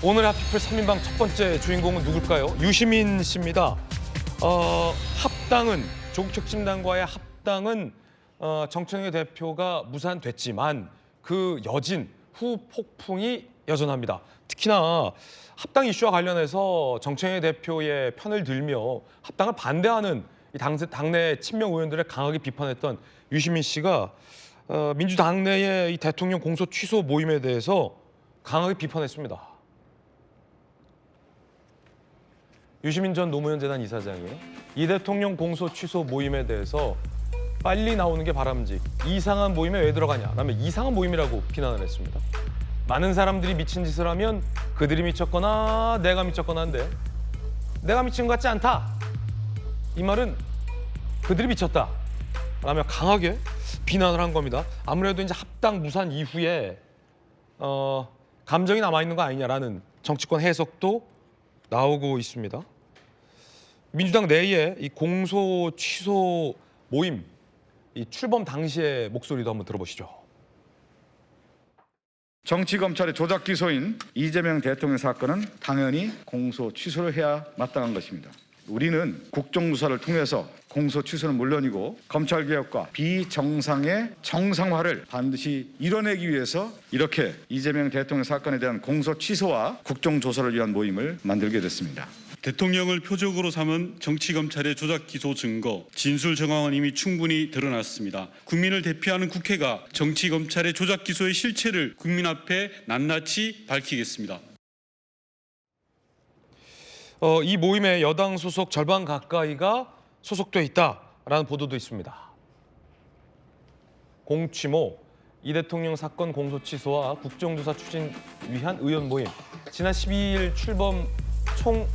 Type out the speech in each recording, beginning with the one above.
오늘 핫피플 3인방 첫 번째 주인공은 누굴까요? 유시민 씨입니다. 합당은 조국혁신당과의 합당은 정청래 대표가 무산됐지만 그 여진 후폭풍이 여전합니다. 특히나 합당 이슈와 관련해서 정청래 대표의 편을 들며 합당을 반대하는 이 당내 친명 의원들을 강하게 비판했던 유시민 씨가 민주당 내의 이 대통령 공소 취소 모임에 대해서 강하게 비판했습니다. 유시민 전 노무현 재단 이사장이 이 대통령 공소 취소 모임에 대해서 빨리 나오는 게 바람직, 이상한 모임에 왜 들어가냐 라면 이상한 모임이라고 비난을 했습니다. 많은 사람들이 미친 짓을 하면 그들이 미쳤거나 내가 미쳤거나 한데 내가 미친 것 같지 않다. 이 말은 그들이 미쳤다 라며 강하게 비난을 한 겁니다. 아무래도 이제 합당 무산 이후에 감정이 남아있는 거 아니냐라는 정치권 해석도 나오고 있습니다. 민주당 내에 이 공소 취소 모임 이 출범 당시의 목소리도 한번 들어보시죠. 정치검찰의 조작 기소인 이재명 대통령 사건은 당연히 공소 취소를 해야 마땅한 것입니다. 우리는 국정조사를 통해서 공소 취소는 물론이고 검찰개혁과 비정상의 정상화를 반드시 이뤄내기 위해서 이렇게 이재명 대통령 사건에 대한 공소 취소와 국정조사를 위한 모임을 만들게 됐습니다. 대통령을 표적으로 삼은 정치검찰의 조작 기소 증거, 진술 정황은 이미 충분히 드러났습니다. 국민을 대표하는 국회가 정치검찰의 조작 기소의 실체를 국민 앞에 낱낱이 밝히겠습니다. 이 모임에 여당 소속 절반 가까이가 소속돼 있다라는 보도도 있습니다. 공취모, 이 대통령 사건 공소 취소와 국정조사 추진 위한 의원 모임. 지난 12일 출범 총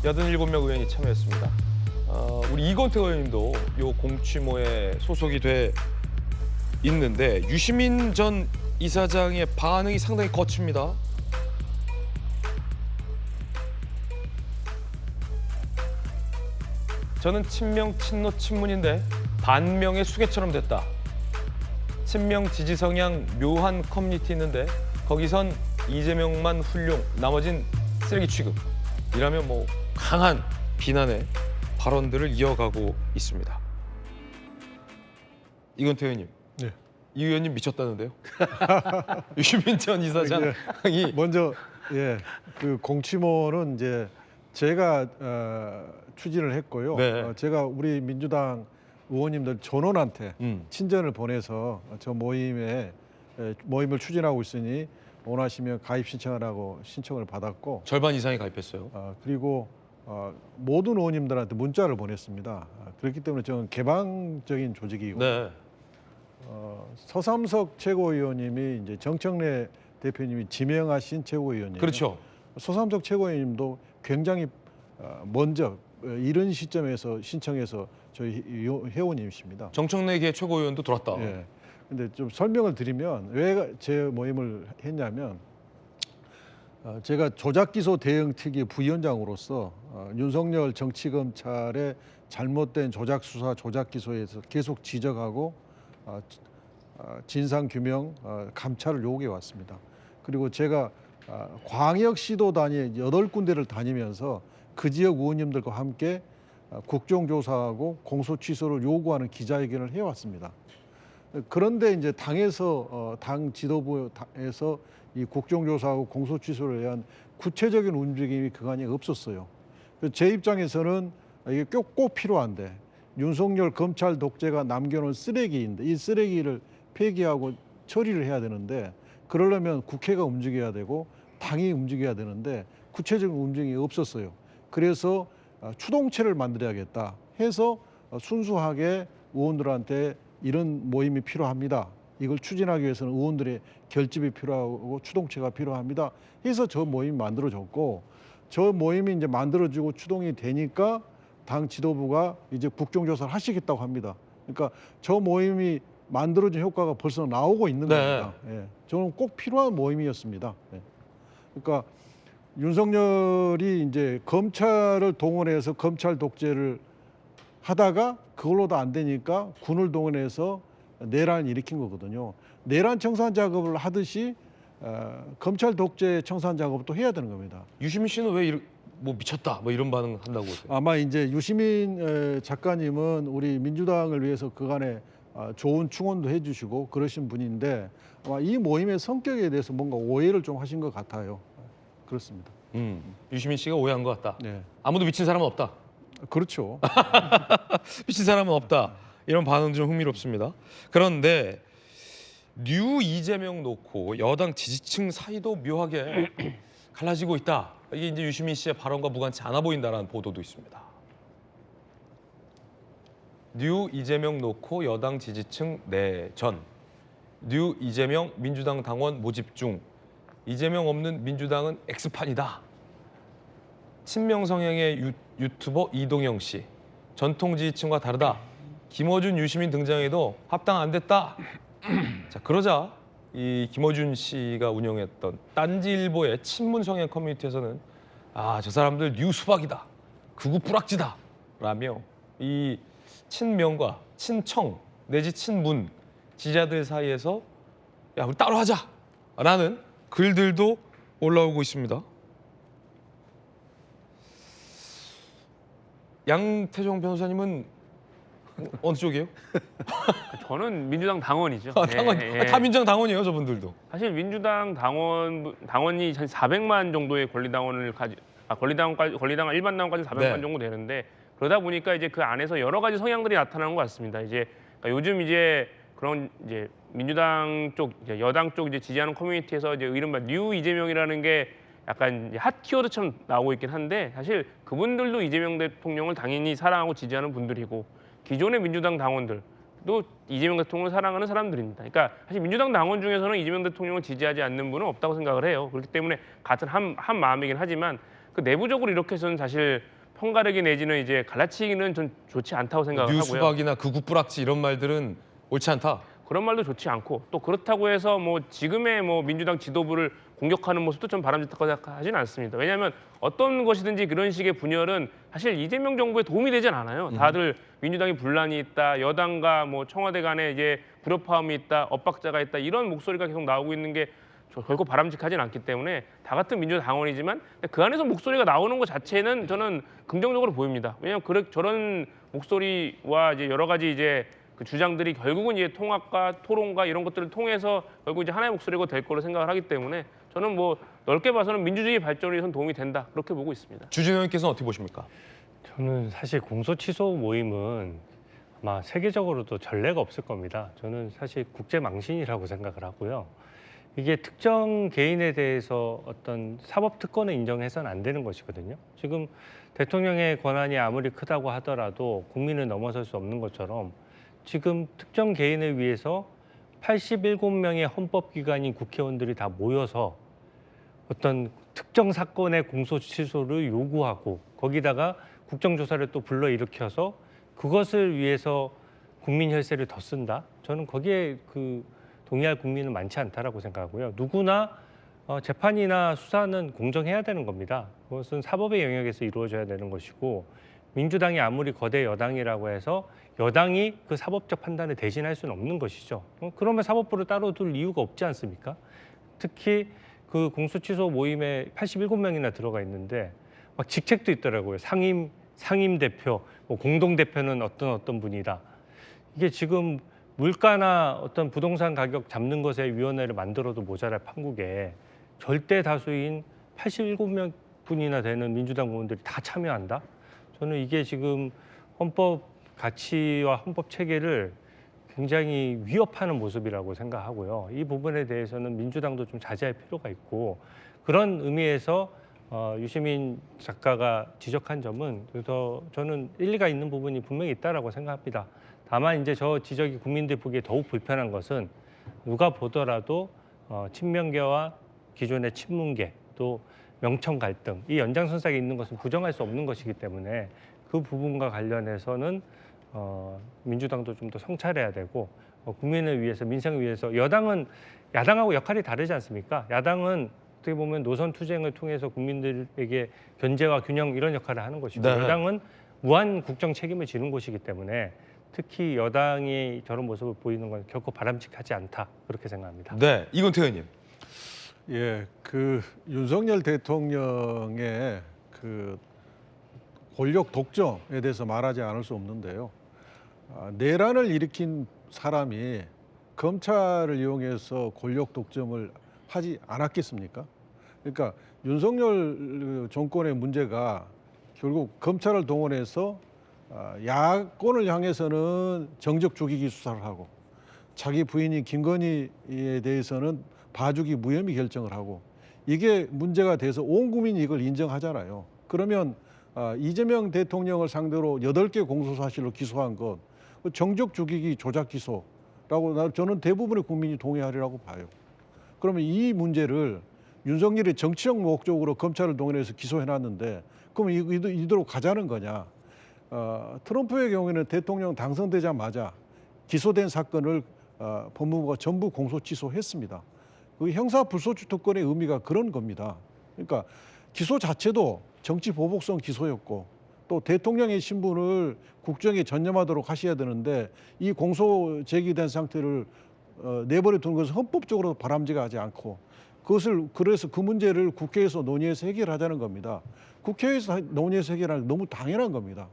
87명 의원이 참여했습니다. 우리 이건태 의원님도 이 공취모에 소속이 돼 있는데 유시민 전 이사장의 반응이 상당히 거칩니다. 저는 친명, 친노, 친문인데 반명의 수개처럼 됐다. 친명 지지 성향 묘한 커뮤니티 있는데 거기선 이재명만 훌륭, 나머진 쓰레기 취급. 이라면 뭐 강한 비난의 발언들을 이어가고 있습니다. 이건태 의원님, 네. 이 의원님 미쳤다는데요? 유시민 전 이사장이 먼저 그 공취모는 이제 제가 추진을 했고요. 네. 제가 우리 민주당 의원님들 전원한테 친전을 보내서 저 모임을 추진하고 있으니 원하시면 가입 신청하라고 신청을 받았고 절반 이상이 가입했어요. 그리고 모든 의원님들한테 문자를 보냈습니다. 그렇기 때문에 저는 개방적인 조직이고 네. 서삼석 최고위원님이 이제 정청래 대표님이 지명하신 최고위원님. 그렇죠. 서삼석 최고위원님도 굉장히 먼저 이런 시점에서 신청해서 저희 회원님이십니다. 정청래계 최고위원도 들어왔다. 예. 근데 좀 설명을 드리면 왜 제 모임을 했냐면 제가 조작기소 대응특위 부위원장으로서 윤석열 정치검찰의 잘못된 조작수사, 조작기소에서 계속 지적하고 진상규명, 감찰을 요구해 왔습니다. 그리고 제가 광역시도 단위 8군데를 다니면서 그 지역 의원님들과 함께 국정조사하고 공소취소를 요구하는 기자회견을 해왔습니다. 그런데 이제 당에서 당 지도부에서 이 국정조사하고 공소취소를 위한 구체적인 움직임이 그간에 없었어요. 제 입장에서는 이게 꼭 필요한데 윤석열 검찰 독재가 남겨놓은 쓰레기인데 이 쓰레기를 폐기하고 처리를 해야 되는데 그러려면 국회가 움직여야 되고 당이 움직여야 되는데 구체적인 움직임이 없었어요. 그래서 추동체를 만들어야겠다 해서 순수하게 의원들한테 이런 모임이 필요합니다. 이걸 추진하기 위해서는 의원들의 결집이 필요하고 추동체가 필요합니다. 해서 저 모임이 만들어졌고 저 모임이 이제 만들어지고 추동이 되니까 당 지도부가 이제 국정조사를 하시겠다고 합니다. 그러니까 저 모임이 만들어진 효과가 벌써 나오고 있는 겁니다. 예. 저는 꼭 필요한 모임이었습니다. 예. 그러니까 윤석열이 이제 검찰을 동원해서 검찰 독재를 하다가 그걸로도 안 되니까 군을 동원해서 내란을 일으킨 거거든요. 내란 청산 작업을 하듯이 검찰 독재 청산 작업도 해야 되는 겁니다. 유시민 씨는 왜 뭐 미쳤다 뭐 이런 반응 한다고 하세요? 아마 이제 유시민 작가님은 우리 민주당을 위해서 그간에 좋은 충원도 해주시고 그러신 분인데 아마 이 모임의 성격에 대해서 뭔가 오해를 좀 하신 것 같아요. 그렇습니다. 유시민 씨가 오해한 것 같다. 네, 아무도 미친 사람은 없다. 그렇죠. 미친 사람은 없다. 이런 반응 좀 흥미롭습니다. 그런데 뉴 이재명 놓고 여당 지지층 사이도 묘하게 갈라지고 있다. 이게 이제 유시민 씨의 발언과 무관치 않아 보인다라는 보도도 있습니다. 뉴 이재명 놓고 여당 지지층 내전. 뉴 이재명 민주당 당원 모집 중. 이재명 없는 민주당은 X판이다. 친명 성향의 유튜버 이동영 씨. 전통 지지층과 다르다. 김어준, 유시민 등장해도 합당 안 됐다. 자, 그러자 이 김어준 씨가 운영했던 딴지일보의 친문 성향 커뮤니티에서는 저 사람들 뉴 수박이다. 극우 뿌락지다. 라며 이 친명과 친청 내지 친문 지지자들 사이에서 야, 우리 따로 하자. 라는 글들도 올라오고 있습니다. 양태종 변호사님은 어느 쪽이에요? 저는 민주당 당원이죠. 당원, 다 민주당 당원이에요, 저분들도. 사실 민주당 당원이 한 400만 정도의 권리당원을 권리당원 일반 당원까지 400만 네. 정도 되는데 그러다 보니까 이제 그 안에서 여러 가지 성향들이 나타나는 것 같습니다. 이제 그러니까 요즘 이제 그런 이제 민주당 쪽, 이제 여당 쪽 이제 지지하는 커뮤니티에서 이제 이른바 뉴 이재명이라는 게 약간 이제 핫 키워드처럼 나오고 있긴 한데 사실 그분들도 이재명 대통령을 당연히 사랑하고 지지하는 분들이고 기존의 민주당 당원들도 이재명 대통령을 사랑하는 사람들입니다. 그러니까 사실 민주당 당원 중에서는 이재명 대통령을 지지하지 않는 분은 없다고 생각을 해요. 그렇기 때문에 같은 한 마음이긴 하지만 그 내부적으로 이렇게 해서는 사실 편가르기 내지는 이제 갈라치기는 전 좋지 않다고 생각을 하고요. 뉴수박이나 극우 뿌락지 이런 말들은 옳지 않다. 그런 말도 좋지 않고 또 그렇다고 해서 뭐 지금의 뭐 민주당 지도부를 공격하는 모습도 좀 바람직하다고 생각하지는 않습니다. 왜냐하면 어떤 것이든지 그런 식의 분열은 사실 이재명 정부에 도움이 되진 않아요. 다들 민주당이 분란이 있다, 여당과 뭐 청와대 간에 이제 불협화음이 있다, 엇박자가 있다 이런 목소리가 계속 나오고 있는 게 결코 바람직하진 않기 때문에 다 같은 민주당 당원이지만 그 안에서 목소리가 나오는 것 자체는 저는 긍정적으로 보입니다. 왜냐하면 저런 목소리와 이제 여러 가지 이제 그 주장들이 결국은 이제 통합과 토론과 이런 것들을 통해서 결국 이제 하나의 목소리가 될 거로 생각을 하기 때문에 저는 뭐 넓게 봐서는 민주주의 발전에 선 도움이 된다 그렇게 보고 있습니다. 주진우 의원께서는 어떻게 보십니까? 저는 사실 공소 취소 모임은 아마 세계적으로도 전례가 없을 겁니다. 저는 사실 국제 망신이라고 생각을 하고요. 이게 특정 개인에 대해서 어떤 사법 특권을 인정해서는 안 되는 것이거든요. 지금 대통령의 권한이 아무리 크다고 하더라도 국민을 넘어설 수 없는 것처럼 지금 특정 개인을 위해서 87명의 헌법기관인 국회의원들이 다 모여서 어떤 특정 사건의 공소 취소를 요구하고 거기다가 국정조사를 또 불러일으켜서 그것을 위해서 국민 혈세를 더 쓴다? 저는 거기에 동의할 국민은 많지 않다라고 생각하고요. 누구나 재판이나 수사는 공정해야 되는 겁니다. 그것은 사법의 영역에서 이루어져야 되는 것이고 민주당이 아무리 거대 여당이라고 해서 여당이 그 사법적 판단을 대신할 수는 없는 것이죠. 그러면 사법부를 따로 둘 이유가 없지 않습니까? 특히 그 공소취소 모임에 87명이나 들어가 있는데 막 직책도 있더라고요. 상임 대표, 뭐 공동 대표는 어떤 분이다. 이게 지금 물가나 어떤 부동산 가격 잡는 것에 위원회를 만들어도 모자랄 판국에 절대 다수인 87명분이나 되는 민주당 의원들이 다 참여한다? 저는 이게 지금 헌법 가치와 헌법 체계를 굉장히 위협하는 모습이라고 생각하고요. 이 부분에 대해서는 민주당도 좀 자제할 필요가 있고 그런 의미에서 유시민 작가가 지적한 점은 그래서 저는 일리가 있는 부분이 분명히 있다라고 생각합니다. 다만 이제 저 지적이 국민들 보기에 더욱 불편한 것은 누가 보더라도 친명계와 기존의 친문계 또 명청 갈등 이 연장선상에 있는 것은 부정할 수 없는 것이기 때문에 그 부분과 관련해서는 민주당도 좀 더 성찰해야 되고 국민을 위해서 민생을 위해서 야당하고 역할이 다르지 않습니까? 야당은 어떻게 보면 노선 투쟁을 통해서 국민들에게 견제와 균형 이런 역할을 하는 것이고 네. 여당은 무한 국정 책임을 지는 곳이기 때문에 특히 여당이 저런 모습을 보이는 건 결코 바람직하지 않다 그렇게 생각합니다. 네, 이건태 의원님. 예, 그 윤석열 대통령의 그 권력 독점에 대해서 말하지 않을 수 없는데요. 내란을 일으킨 사람이 검찰을 이용해서 권력 독점을 하지 않았겠습니까? 그러니까 윤석열 정권의 문제가 결국 검찰을 동원해서 야권을 향해서는 정적 죽이기 수사를 하고 자기 부인인 김건희에 대해서는 봐주기 무혐의 결정을 하고 이게 문제가 돼서 온 국민이 이걸 인정하잖아요. 그러면 이재명 대통령을 상대로 8개 공소사실로 기소한 것 정적 죽이기 조작 기소라고 저는 대부분의 국민이 동의하리라고 봐요. 그러면 이 문제를 윤석열이 정치적 목적으로 검찰을 동원해서 기소해놨는데 그럼 이대로 가자는 거냐. 트럼프의 경우에는 대통령 당선되자마자 기소된 사건을 법무부가 전부 공소 취소했습니다. 그 형사 불소추 특권의 의미가 그런 겁니다. 그러니까 기소 자체도 정치 보복성 기소였고 또 대통령의 신분을 국정에 전념하도록 하셔야 되는데 이 공소 제기된 상태를 내버려 두는 것은 헌법적으로 바람직하지 않고 그것을 그래서 그 문제를 국회에서 논의해서 해결하자는 겁니다. 국회에서 논의해서 해결하는 게 너무 당연한 겁니다.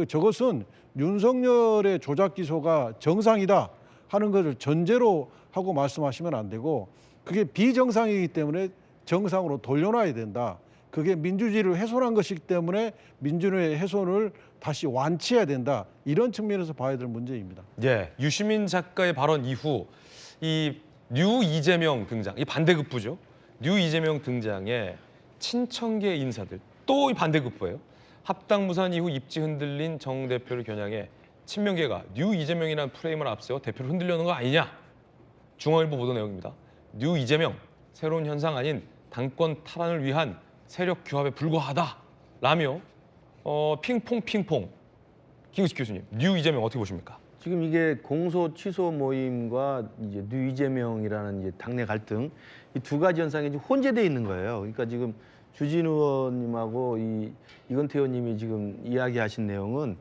저것은 윤석열의 조작 기소가 정상이다 하는 것을 전제로 하고 말씀하시면 안 되고 그게 비정상이기 때문에 정상으로 돌려놔야 된다. 그게 민주주의를 훼손한 것이기 때문에 민주주의의 훼손을 다시 완치해야 된다. 이런 측면에서 봐야 될 문제입니다. 예, 유시민 작가의 발언 이후 이 뉴 이재명 등장, 이 반대급부죠. 뉴 이재명 등장에 친청계 인사들 또 이 반대급부예요. 합당무산 이후 입지 흔들린 정 대표를 겨냥해 친명계가 뉴 이재명이라는 프레임을 앞세워 대표를 흔들려는 거 아니냐. 중앙일보 보도 내용입니다. 뉴 이재명, 새로운 현상 아닌 당권 탈환을 위한 세력 규합에 불과하다라며 핑퐁. 김우식 교수님, 뉴 이재명 어떻게 보십니까? 지금 이게 공소 취소 모임과 이제 뉴 이재명이라는 이제 당내 갈등 이 두 가지 현상이 지금 혼재되어 있는 거예요. 그러니까 지금 주진 의원님하고 이건태 의원님이 지금 이야기하신 내용은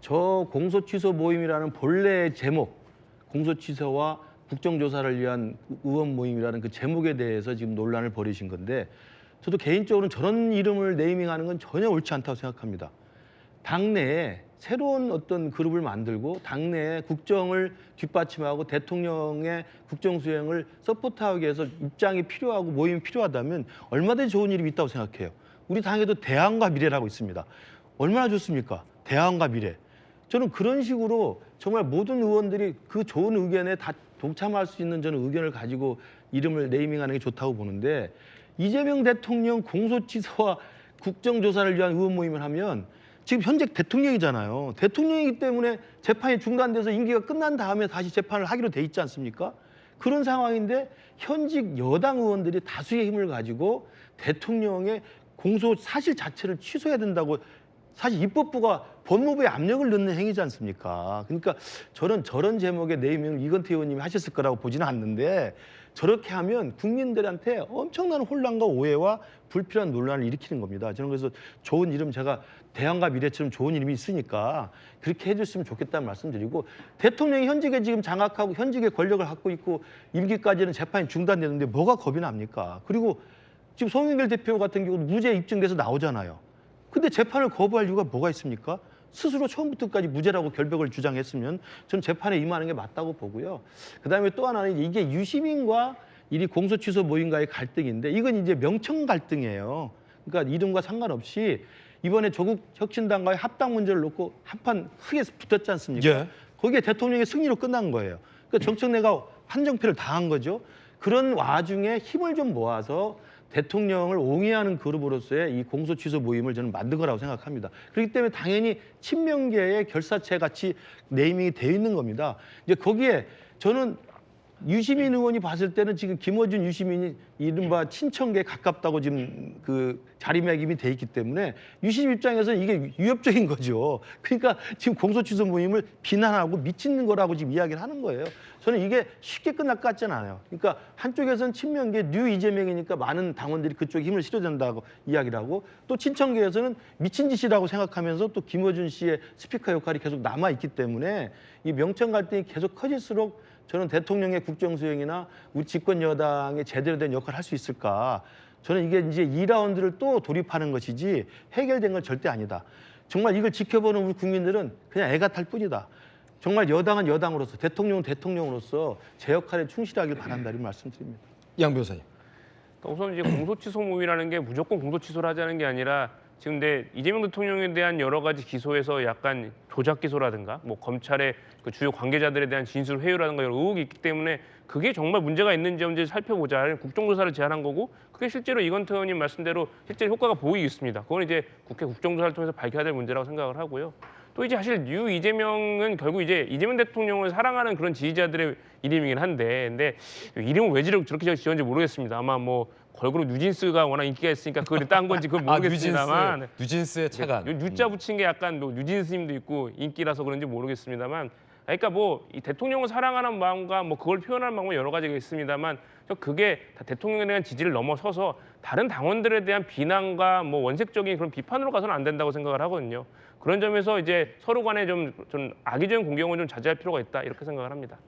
저 공소 취소 모임이라는 본래 제목, 공소 취소와 국정조사를 위한 의원 모임이라는 그 제목에 대해서 지금 논란을 벌이신 건데 저도 개인적으로는 저런 이름을 네이밍하는 건 전혀 옳지 않다고 생각합니다. 당내에 새로운 어떤 그룹을 만들고 당내에 국정을 뒷받침하고 대통령의 국정 수행을 서포트하기 위해서 입장이 필요하고 모임이 필요하다면 얼마든지 좋은 이름이 있다고 생각해요. 우리 당에도 대안과 미래라고 있습니다. 얼마나 좋습니까? 대안과 미래. 저는 그런 식으로 정말 모든 의원들이 그 좋은 의견에 다 동참할 수 있는 저는 의견을 가지고 이름을 네이밍하는 게 좋다고 보는데 이재명 대통령 공소취소와 국정조사를 위한 의원 모임을 하면 지금 현재 대통령이잖아요. 대통령이기 때문에 재판이 중단돼서 임기가 끝난 다음에 다시 재판을 하기로 돼 있지 않습니까? 그런 상황인데 현직 여당 의원들이 다수의 힘을 가지고 대통령의 공소 사실 자체를 취소해야 된다고 사실 입법부가 법무부에 압력을 넣는 행위지 않습니까? 그러니까 저런 제목의 네이밍을 이건태 의원님이 하셨을 거라고 보지는 않는데 저렇게 하면 국민들한테 엄청난 혼란과 오해와 불필요한 논란을 일으키는 겁니다. 저는 그래서 좋은 이름 제가 대안과 미래처럼 좋은 이름이 있으니까 그렇게 해줬으면 좋겠다는 말씀드리고 대통령이 현직에 지금 장악하고 현직의 권력을 갖고 있고 임기까지는 재판이 중단되는데 뭐가 겁이 납니까? 그리고 지금 송영길 대표 같은 경우는 무죄 입증돼서 나오잖아요. 근데 재판을 거부할 이유가 뭐가 있습니까? 스스로 처음부터까지 무죄라고 결백을 주장했으면 저는 재판에 임하는 게 맞다고 보고요. 그다음에 또 하나는 이게 유시민과 이 공소 취소 모임과의 갈등인데 이건 이제 명청 갈등이에요. 그러니까 이름과 상관없이 이번에 조국 혁신당과의 합당 문제를 놓고 한판 크게 붙었지 않습니까? 예. 거기에 대통령의 승리로 끝난 거예요. 그러니까 정청래가 한정패를 당한 거죠. 그런 와중에 힘을 좀 모아서 대통령을 옹이하는 그룹으로서의 이 공소 취소 모임을 저는 만든 거라고 생각합니다. 그렇기 때문에 당연히 친명계의 결사체 같이 네이밍이 되어 있는 겁니다. 이제 거기에 저는 유시민 의원이 봤을 때는 지금 김어준 유시민이 이른바 친청계에 가깝다고 지금 그 자리매김이 돼 있기 때문에 유시민 입장에서는 이게 위협적인 거죠. 그러니까 지금 공소취소 모임을 비난하고 미치는 거라고 지금 이야기를 하는 거예요. 저는 이게 쉽게 끝날 것 같지는 않아요. 그러니까 한쪽에서는 친명계 뉴 이재명이니까 많은 당원들이 그쪽에 힘을 실어야 된다고 이야기를 하고 또 친청계에서는 미친 짓이라고 생각하면서 또 김어준 씨의 스피커 역할이 계속 남아있기 때문에 이 명청 갈등이 계속 커질수록 저는 대통령의 국정 수행이나 우리 집권 여당의 제대로 된 역할을 할 수 있을까? 저는 이게 이제 2라운드를 또 돌입하는 것이지 해결된 건 절대 아니다. 정말 이걸 지켜보는 우리 국민들은 그냥 애가 탈 뿐이다. 정말 여당은 여당으로서, 대통령은 대통령으로서 제 역할에 충실하길 바란다 이런 말씀드립니다. 양 변호사님. 우선 이제 공소취소 모의라는 게 무조건 공소취소를 하자는 게 아니라 지금 근데 이재명 대통령에 대한 여러 가지 기소에서 약간 조작 기소라든가 뭐 검찰의 그 주요 관계자들에 대한 진술 회유라든가 여러 의혹이 있기 때문에 그게 정말 문제가 있는지 없는지 살펴보자 국정조사를 제안한 거고 그게 실제로 이건태 의원님 말씀대로 실제 효과가 보이고 있습니다. 그건 이제 국회 국정조사를 통해서 밝혀야 될 문제라고 생각을 하고요. 또 이제 사실 뉴 이재명은 결국 이제 이재명 대통령을 사랑하는 그런 지지자들의 이름이긴 한데, 근데 이름을 왜 저렇게 지었는지 모르겠습니다. 아마 뭐 걸그룹 뉴진스가 워낙 인기가 있으니까 그걸 딴 건지 그걸 모르겠습니다만, 뉴진스의 차관. 뉴자 붙인 게 약간 뭐 뉴진스님도 있고 인기라서 그런지 모르겠습니다만, 그러니까 뭐 이 대통령을 사랑하는 마음과 뭐 그걸 표현할 마음은 여러 가지가 있습니다만, 그게 다 대통령에 대한 지지를 넘어서서 다른 당원들에 대한 비난과 뭐 원색적인 그런 비판으로 가서는 안 된다고 생각을 하거든요. 그런 점에서 이제 서로 간에 좀 악의적인 공경은 좀 자제할 필요가 있다 이렇게 생각을 합니다.